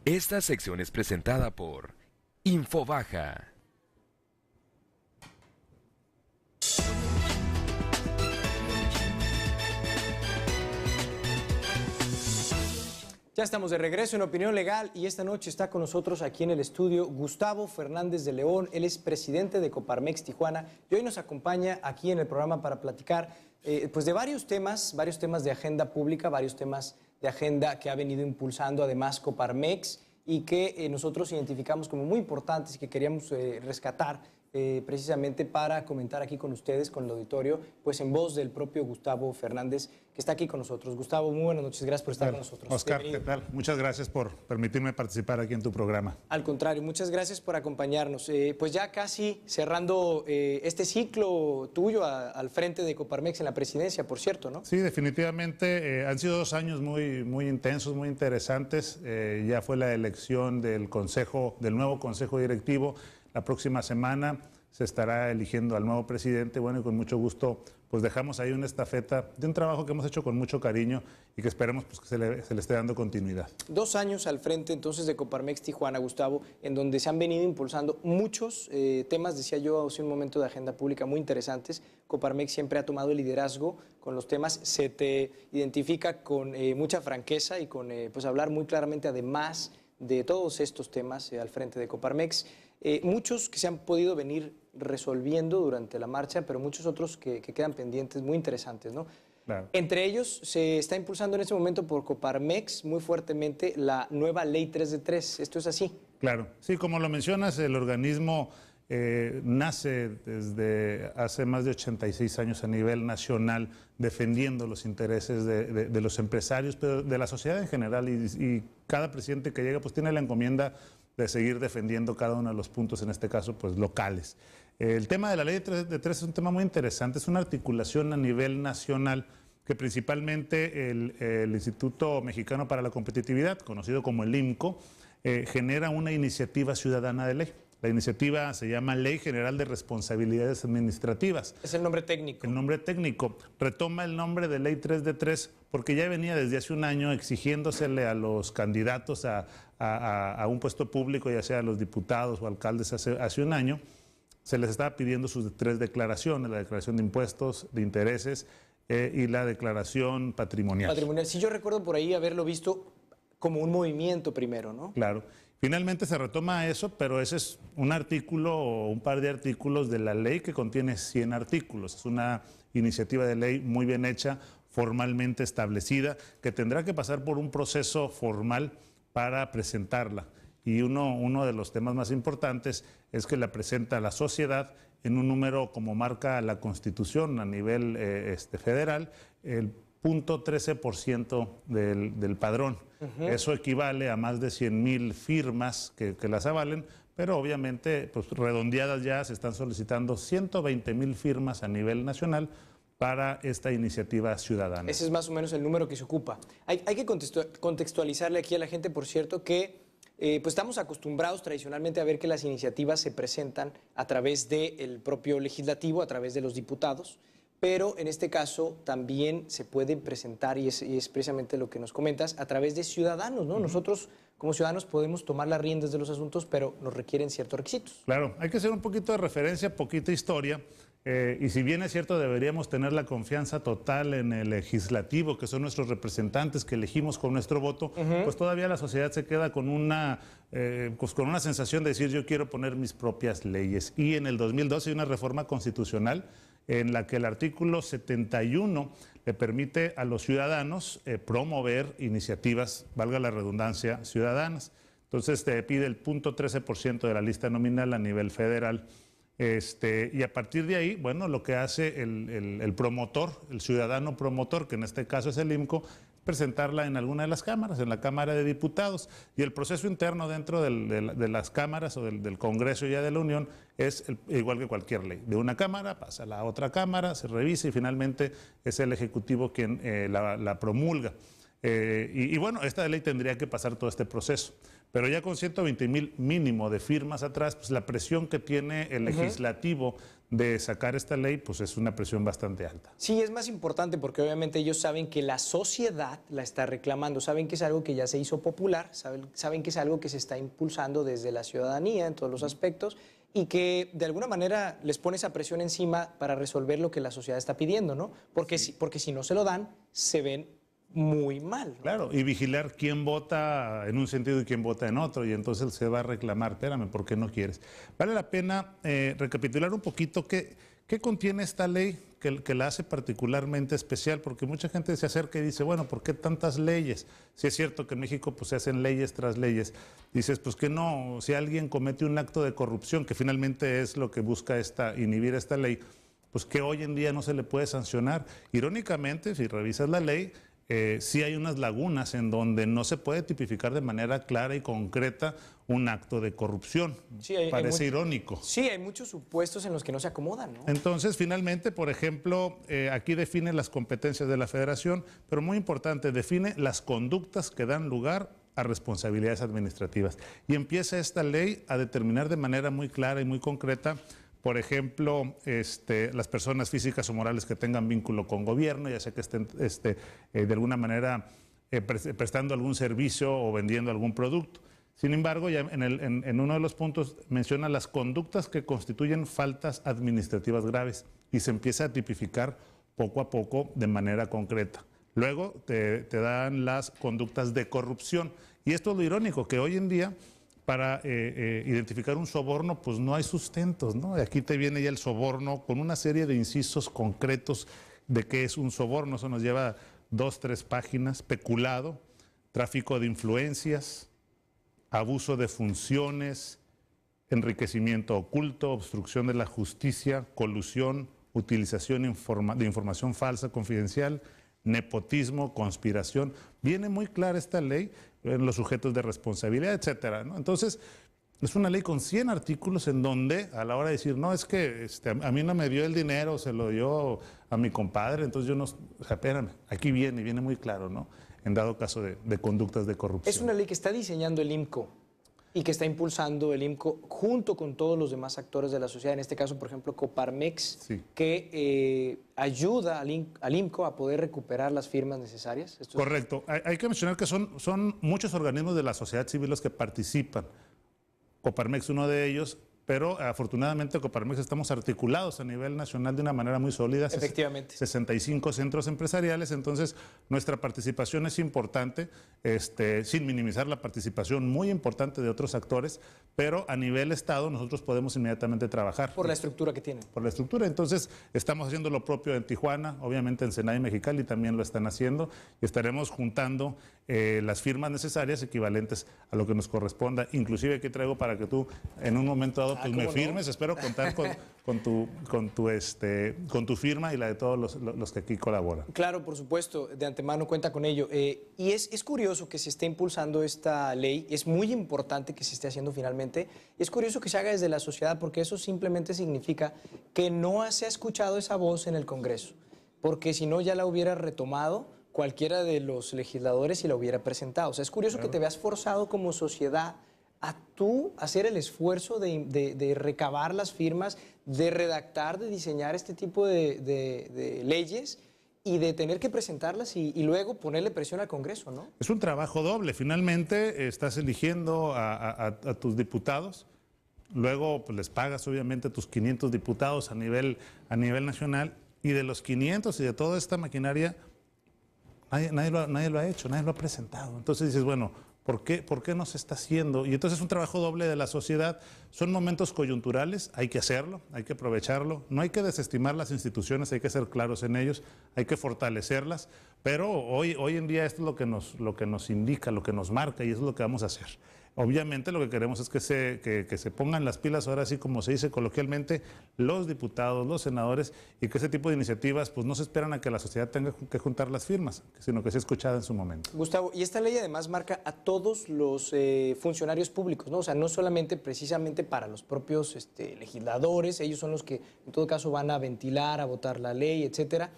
Esta sección es presentada por Infobaja. Ya estamos de regreso en Opinión Legal y esta noche está con nosotros aquí en el estudio Gustavo Fernández de León. Él es presidente de Coparmex Tijuana y hoy nos acompaña aquí en el programa para platicar pues de varios temas de agenda pública, varios temas de agenda que ha venido impulsando además Coparmex y que nosotros identificamos como muy importantes y que queríamos rescatar precisamente para comentar aquí con ustedes, con el auditorio, pues en voz del propio Gustavo Fernández, que está aquí con nosotros. Gustavo, muy buenas noches, gracias por estar con nosotros. Oscar, ¿qué tal? Muchas gracias por permitirme participar aquí en tu programa. Al contrario, muchas gracias por acompañarnos. Pues ya casi cerrando este ciclo tuyo al frente de Coparmex en la presidencia, por cierto, ¿no? Sí, definitivamente han sido 2 años muy intensos, muy interesantes. Ya fue la elección del nuevo consejo directivo. La próxima semana se estará eligiendo al nuevo presidente. Bueno, y con mucho gusto pues dejamos ahí una estafeta de un trabajo que hemos hecho con mucho cariño y que esperemos pues, que se le esté dando continuidad. 2 años al frente entonces de Coparmex Tijuana, Gustavo, en donde se han venido impulsando muchos temas, decía yo hace un momento, de agenda pública muy interesantes. Coparmex siempre ha tomado el liderazgo con los temas, se te identifica con mucha franqueza y con pues hablar muy claramente además de todos estos temas al frente de Coparmex. Muchos que se han podido venir resolviendo durante la marcha, pero muchos otros que quedan pendientes, muy interesantes, ¿no? Claro. Entre ellos se está impulsando en este momento por Coparmex muy fuertemente la nueva Ley 3 de 3. ¿Esto es así? Claro, sí, como lo mencionas, el organismo nace desde hace más de 86 años a nivel nacional defendiendo los intereses de los empresarios, pero de la sociedad en general y cada presidente que llega pues tiene la encomienda de seguir defendiendo cada uno de los puntos, en este caso pues locales. El tema de la ley de 3 es un tema muy interesante, es una articulación a nivel nacional que principalmente el Instituto Mexicano para la Competitividad, conocido como el IMCO, genera una iniciativa ciudadana de ley. La iniciativa se llama Ley General de Responsabilidades Administrativas. Es el nombre técnico. El nombre técnico. Retoma el nombre de Ley 3 de 3 porque ya venía desde hace un año exigiéndosele a los candidatos a un puesto público, ya sea a los diputados o alcaldes hace un año, se les estaba pidiendo sus 3 declaraciones, la declaración de impuestos, de intereses y la declaración patrimonial. Patrimonial. Sí, yo recuerdo por ahí haberlo visto como un movimiento primero, ¿no? Claro. Finalmente se retoma eso, pero ese es un artículo o un par de artículos de la ley que contiene 100 artículos. Es una iniciativa de ley muy bien hecha, formalmente establecida, que tendrá que pasar por un proceso formal para presentarla. Y uno de los temas más importantes es que la presenta la sociedad en un número como marca la Constitución a nivel federal, el 0.13% del padrón. Eso equivale a más de 100,000 firmas que las avalen, pero obviamente pues, redondeadas ya se están solicitando 120,000 firmas a nivel nacional para esta iniciativa ciudadana. Ese es más o menos el número que se ocupa. Hay que contextualizarle aquí a la gente, por cierto, que pues estamos acostumbrados tradicionalmente a ver que las iniciativas se presentan a través del propio legislativo, a través de los diputados, pero en este caso también se pueden presentar, y es precisamente lo que nos comentas, a través de ciudadanos, ¿no? Nosotros como ciudadanos podemos tomar las riendas de los asuntos, pero nos requieren ciertos requisitos. Claro, hay que hacer un poquito de referencia, poquita historia, y si bien es cierto deberíamos tener la confianza total en el legislativo, que son nuestros representantes que elegimos con nuestro voto, pues todavía la sociedad se queda con una sensación de decir yo quiero poner mis propias leyes. Y en el 2012 hay una reforma constitucional en la que el artículo 71 le permite a los ciudadanos promover iniciativas, valga la redundancia, ciudadanas. Entonces te pide el 0.13% de la lista nominal a nivel federal. Y a partir de ahí, bueno, lo que hace el promotor, el ciudadano promotor, que en este caso es el IMCO, presentarla en alguna de las cámaras, en la Cámara de Diputados, y el proceso interno dentro de las cámaras o del Congreso ya de la Unión es igual que cualquier ley. De una cámara pasa a la otra cámara, se revisa y finalmente es el Ejecutivo quien la promulga. Y bueno, esta ley tendría que pasar todo este proceso. Pero ya con 120,000 mínimo de firmas atrás, pues la presión que tiene el legislativo de sacar esta ley, pues es una presión bastante alta. Sí, es más importante porque obviamente ellos saben que la sociedad la está reclamando, saben que es algo que ya se hizo popular, saben que es algo que se está impulsando desde la ciudadanía en todos los aspectos y que de alguna manera les pone esa presión encima para resolver lo que la sociedad está pidiendo, ¿no? Porque si no se lo dan, se ven muy mal, ¿no? Claro, y vigilar quién vota en un sentido y quién vota en otro, y entonces se va a reclamar, espérame, ¿por qué no quieres? Vale la pena recapitular un poquito qué contiene esta ley que la hace particularmente especial, porque mucha gente se acerca y dice, bueno, ¿por qué tantas leyes? Si es cierto que en México pues, se hacen leyes tras leyes, dices, pues que no, si alguien comete un acto de corrupción, que finalmente es lo que busca inhibir esta ley, pues que hoy en día no se le puede sancionar. Irónicamente, si revisas la ley, sí hay unas lagunas en donde no se puede tipificar de manera clara y concreta un acto de corrupción. Sí, parece irónico. Sí, hay muchos supuestos en los que no se acomodan, ¿no? Entonces, finalmente, por ejemplo, aquí define las competencias de la Federación, pero muy importante, define las conductas que dan lugar a responsabilidades administrativas. Y empieza esta ley a determinar de manera muy clara y muy concreta, por ejemplo, las personas físicas o morales que tengan vínculo con gobierno, ya sea que estén de alguna manera prestando algún servicio o vendiendo algún producto. Sin embargo, ya en uno de los puntos menciona las conductas que constituyen faltas administrativas graves y se empieza a tipificar poco a poco de manera concreta. Luego te dan las conductas de corrupción. Y esto es lo irónico, que hoy en día para identificar un soborno, pues no hay sustentos, ¿no? Y aquí te viene ya el soborno con una serie de incisos concretos de qué es un soborno. Eso nos lleva 2, 3 páginas. Peculado, tráfico de influencias, abuso de funciones, enriquecimiento oculto, obstrucción de la justicia, colusión, utilización de información falsa, confidencial, nepotismo, conspiración. Viene muy clara esta ley en los sujetos de responsabilidad, etcétera, ¿no? Entonces, es una ley con 100 artículos en donde a la hora de decir, no, es que a mí no me dio el dinero, se lo dio a mi compadre, entonces yo no, o sea, espérame, aquí viene muy claro, ¿no? En dado caso de conductas de corrupción. Es una ley que está diseñando el IMCO y que está impulsando el IMCO junto con todos los demás actores de la sociedad, en este caso, por ejemplo, Coparmex, sí, que ayuda al IMCO a poder recuperar las firmas necesarias. Correcto. Hay que mencionar que son muchos organismos de la sociedad civil los que participan. Coparmex uno de ellos, pero afortunadamente Coparmex estamos articulados a nivel nacional de una manera muy sólida. Efectivamente. 65 centros empresariales, entonces nuestra participación es importante, sin minimizar la participación muy importante de otros actores, pero a nivel Estado nosotros podemos inmediatamente trabajar. Por la estructura que tienen. Por la estructura, entonces estamos haciendo lo propio en Tijuana, obviamente en Ensenada y Mexicali también lo están haciendo y estaremos juntando las firmas necesarias equivalentes a lo que nos corresponda. Inclusive aquí traigo para que tú en un momento dado pues me firmes, espero contar con tu firma y la de todos los que aquí colaboran. Claro, por supuesto, de antemano cuenta con ello. Y es curioso que se esté impulsando esta ley, es muy importante que se esté haciendo finalmente, y es curioso que se haga desde la sociedad porque eso simplemente significa que no se ha escuchado esa voz en el Congreso, porque si no ya la hubiera retomado cualquiera de los legisladores y la hubiera presentado. O sea, es curioso que te veas forzado como sociedad a tú hacer el esfuerzo de recabar las firmas, de redactar, de diseñar este tipo de leyes y de tener que presentarlas y luego ponerle presión al Congreso, ¿no? Es un trabajo doble. Finalmente estás eligiendo a tus diputados, luego pues, les pagas obviamente a tus 500 diputados a nivel nacional y de los 500 y de toda esta maquinaria nadie lo ha hecho, nadie lo ha presentado. Entonces dices, bueno, ¿por qué no se está haciendo? Y entonces es un trabajo doble de la sociedad. Son momentos coyunturales, hay que hacerlo, hay que aprovecharlo. No hay que desestimar las instituciones, hay que ser claros en ellos, hay que fortalecerlas. Pero hoy en día esto es lo que nos indica, lo que nos marca y eso es lo que vamos a hacer. Obviamente lo que queremos es que se pongan las pilas, ahora sí como se dice coloquialmente, los diputados, los senadores, y que ese tipo de iniciativas pues no se esperan a que la sociedad tenga que juntar las firmas, sino que sea escuchada en su momento. Gustavo, y esta ley además marca a todos los funcionarios públicos, ¿no? O sea, no solamente precisamente para los propios legisladores, ellos son los que en todo caso van a ventilar, a votar la ley, etcétera.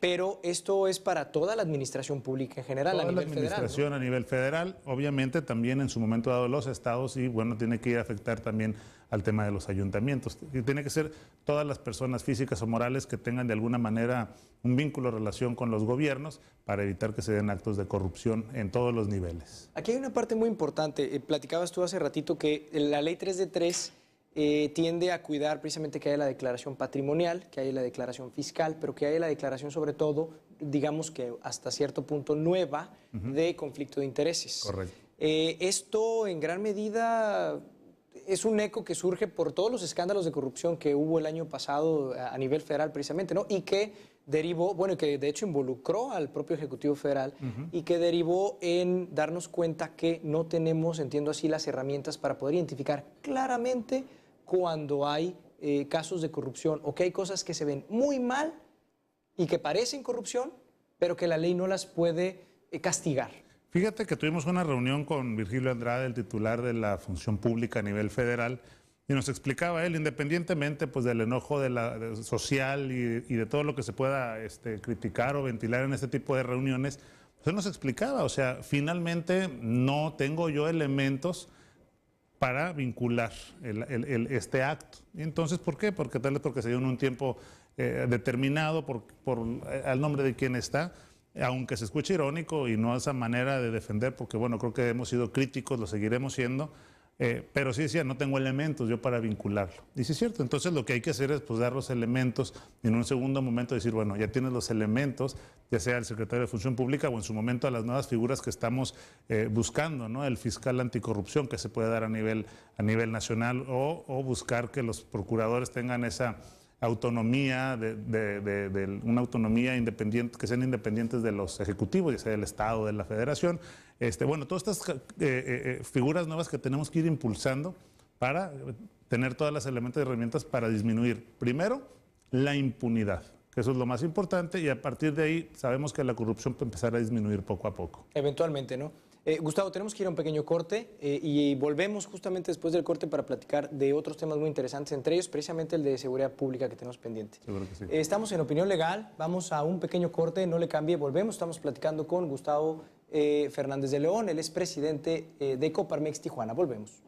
pero esto es para toda la administración pública en general, Toda a nivel la administración federal, a nivel federal, obviamente también en su momento dado los estados y bueno, tiene que ir a afectar también al tema de los ayuntamientos. Y tiene que ser todas las personas físicas o morales que tengan de alguna manera un vínculo o relación con los gobiernos para evitar que se den actos de corrupción en todos los niveles. Aquí hay una parte muy importante. Platicabas tú hace ratito que la ley 3 de 3 tiende a cuidar precisamente que haya la declaración patrimonial, que haya la declaración fiscal, pero que haya la declaración sobre todo, digamos que hasta cierto punto nueva, de conflicto de intereses. Correcto. Esto en gran medida es un eco que surge por todos los escándalos de corrupción que hubo el año pasado a nivel federal precisamente, ¿no? Y que derivó, bueno, que de hecho involucró al propio Ejecutivo Federal y que derivó en darnos cuenta que no tenemos, entiendo así, las herramientas para poder identificar claramente cuando hay casos de corrupción o que hay cosas que se ven muy mal y que parecen corrupción, pero que la ley no las puede castigar. Fíjate que tuvimos una reunión con Virgilio Andrade, el titular de la función pública a nivel federal, y nos explicaba él, independientemente pues, del enojo social y de todo lo que se pueda criticar o ventilar en este tipo de reuniones, pues él nos explicaba, o sea, finalmente no tengo yo elementos para vincular este acto. ¿Y entonces por qué? Porque tal vez porque se dio en un tiempo determinado al nombre de quien está, aunque se escuche irónico y no esa manera de defender, porque bueno, creo que hemos sido críticos, lo seguiremos siendo, pero sí decía, no tengo elementos yo para vincularlo. Y sí es cierto, entonces lo que hay que hacer es pues, dar los elementos y en un segundo momento decir, bueno, ya tienes los elementos, ya sea el secretario de Función Pública o en su momento a las nuevas figuras que estamos buscando, ¿no? El fiscal anticorrupción que se puede dar a nivel nacional o buscar que los procuradores tengan esa autonomía, una autonomía independiente, que sean independientes de los ejecutivos, ya sea del Estado, de la Federación. Bueno, todas estas figuras nuevas que tenemos que ir impulsando para tener todas las elementos y herramientas para disminuir, primero, la impunidad, que eso es lo más importante, y a partir de ahí sabemos que la corrupción puede empezar a disminuir poco a poco. Eventualmente, ¿no? Gustavo, tenemos que ir a un pequeño corte y volvemos justamente después del corte para platicar de otros temas muy interesantes, entre ellos precisamente el de seguridad pública que tenemos pendiente. Seguro que sí. Estamos en Opinión Legal, vamos a un pequeño corte, no le cambie, volvemos, estamos platicando con Gustavo Fernández de León, él es presidente de Coparmex Tijuana, volvemos.